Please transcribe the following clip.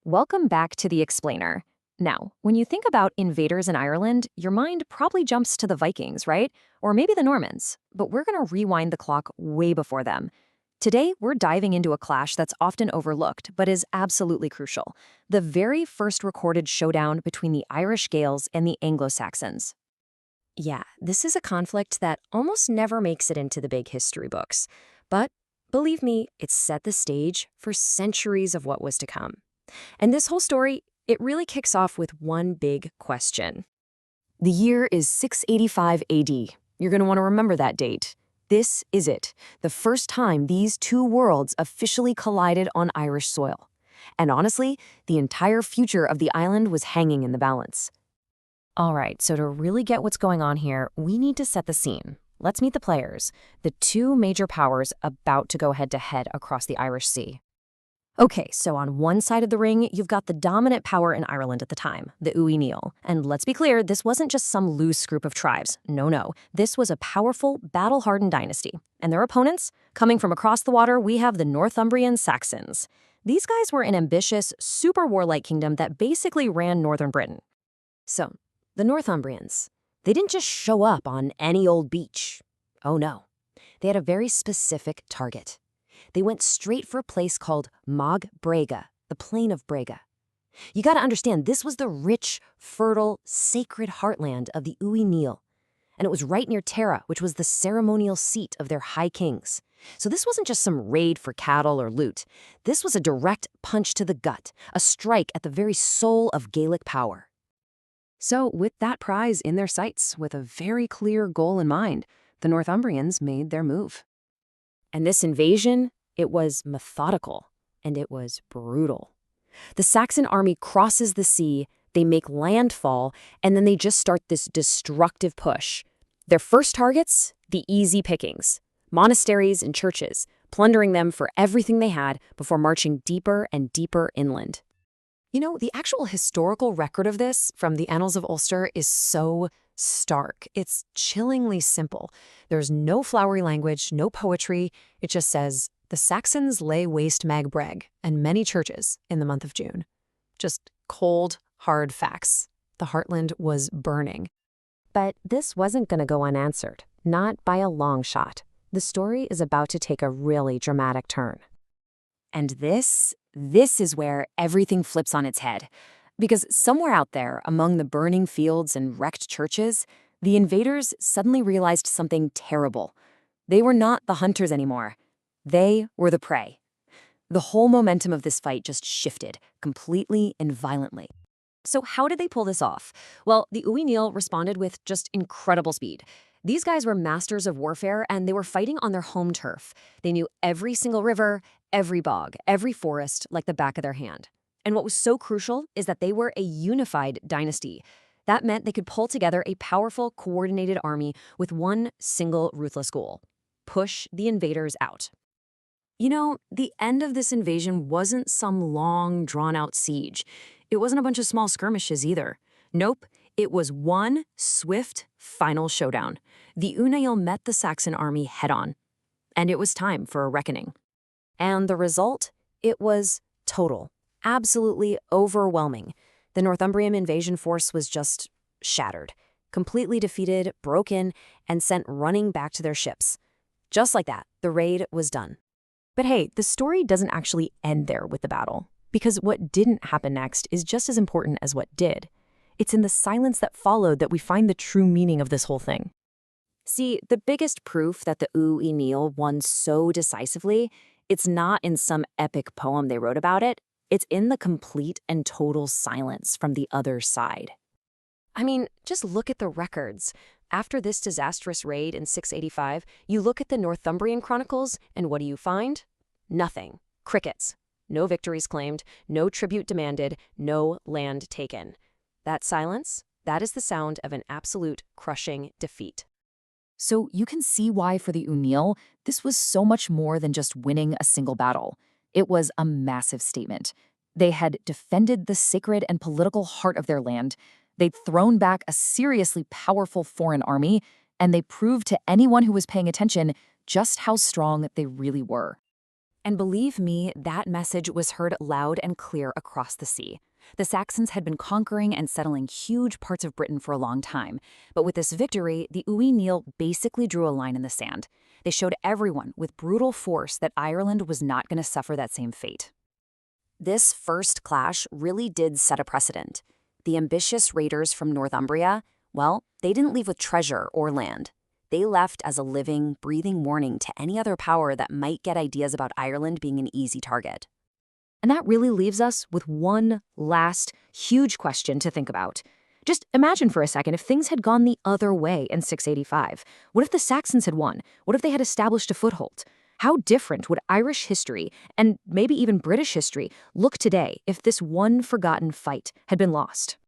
Welcome back to The Explainer. Now, when you think about invaders in Ireland, your mind probably jumps to the Vikings, right? Or maybe the Normans. But we're going to rewind the clock way before them. Today, we're diving into a clash that's often overlooked, but is absolutely crucial. The very first recorded showdown between the Irish Gaels and the Anglo-Saxons. Yeah, this is a conflict that almost never makes it into the big history books. But believe me, it set the stage for centuries of what was to come. And this whole story, it really kicks off with one big question. The year is 685 AD. You're going to want to remember that date. This is it, the first time these two worlds officially collided on Irish soil. And honestly, the entire future of the island was hanging in the balance. All right, so to really get what's going on here, we need to set the scene. Let's meet the players, the two major powers about to go head-to-head across the Irish Sea. Okay, so on one side of the ring, you've got the dominant power in Ireland at the time, the Néill. And let's be clear, this wasn't just some loose group of tribes. No. This was a powerful, battle-hardened dynasty. And their opponents? Coming from across the water, we have the Northumbrian Saxons. These guys were an ambitious, super warlike kingdom that basically ran northern Britain. So, the Northumbrians, they didn't just show up on any old beach. Oh no. They had a very specific target. They went straight for a place called Mag Brega, the Plain of Brega. You got to understand, this was the rich, fertile, sacred heartland of the Néill, and it was right near Tara, which was the ceremonial seat of their high kings. So this wasn't just some raid for cattle or loot. This was a direct punch to the gut, a strike at the very soul of Gaelic power. So with that prize in their sights, with a very clear goal in mind, the Northumbrians made their move. And this invasion, it was methodical, and it was brutal. The Saxon army crosses the sea, they make landfall, and then they just start this destructive push. Their first targets? The easy pickings. Monasteries and churches, plundering them for everything they had before marching deeper and deeper inland. You know, the actual historical record of this from the Annals of Ulster is so stark. It's chillingly simple. There's no flowery language, no poetry. It just says, the Saxons lay waste Mag Breg and many churches in the month of June. Just cold, hard facts. The heartland was burning. But this wasn't going to go unanswered, not by a long shot. The story is about to take a really dramatic turn. And this is where everything flips on its head. Because somewhere out there, among the burning fields and wrecked churches, the invaders suddenly realized something terrible. They were not the hunters anymore. They were the prey. The whole momentum of this fight just shifted, completely and violently. So how did they pull this off? Well, the Néill responded with just incredible speed. These guys were masters of warfare, and they were fighting on their home turf. They knew every single river, every bog, every forest like the back of their hand. And what was so crucial is that they were a unified dynasty. That meant they could pull together a powerful, coordinated army with one single ruthless goal: push the invaders out. You know, the end of this invasion wasn't some long, drawn-out siege. It wasn't a bunch of small skirmishes either. Nope, it was one swift, final showdown. The Néill met the Saxon army head-on. And it was time for a reckoning. And the result? It was total. Absolutely overwhelming. The Northumbrian invasion force was just shattered, completely defeated, broken, and sent running back to their ships. Just like that, the raid was done. But hey, the story doesn't actually end there with the battle, because what didn't happen next is just as important as what did. It's in the silence that followed that we find the true meaning of this whole thing. See, the biggest proof that the Néill won so decisively, it's not in some epic poem they wrote about it. It's in the complete and total silence from the other side. I mean, just look at the records. After this disastrous raid in 685, you look at the Northumbrian chronicles, and what do you find? Nothing. Crickets. No victories claimed, no tribute demanded, no land taken. That silence, that is the sound of an absolute crushing defeat. So you can see why for the Néill, this was so much more than just winning a single battle. It was a massive statement. They had defended the sacred and political heart of their land. They'd thrown back a seriously powerful foreign army, and they proved to anyone who was paying attention just how strong they really were. And believe me, that message was heard loud and clear across the sea. The Saxons had been conquering and settling huge parts of Britain for a long time, but with this victory, the Néill basically drew a line in the sand. They showed everyone with brutal force that Ireland was not going to suffer that same fate. This first clash really did set a precedent. The ambitious raiders from Northumbria, well, they didn't leave with treasure or land. They left as a living, breathing warning to any other power that might get ideas about Ireland being an easy target. And that really leaves us with one last huge question to think about. Just imagine for a second if things had gone the other way in 685. What if the Saxons had won? What if they had established a foothold? How different would Irish history, and maybe even British history, look today if this one forgotten fight had been lost?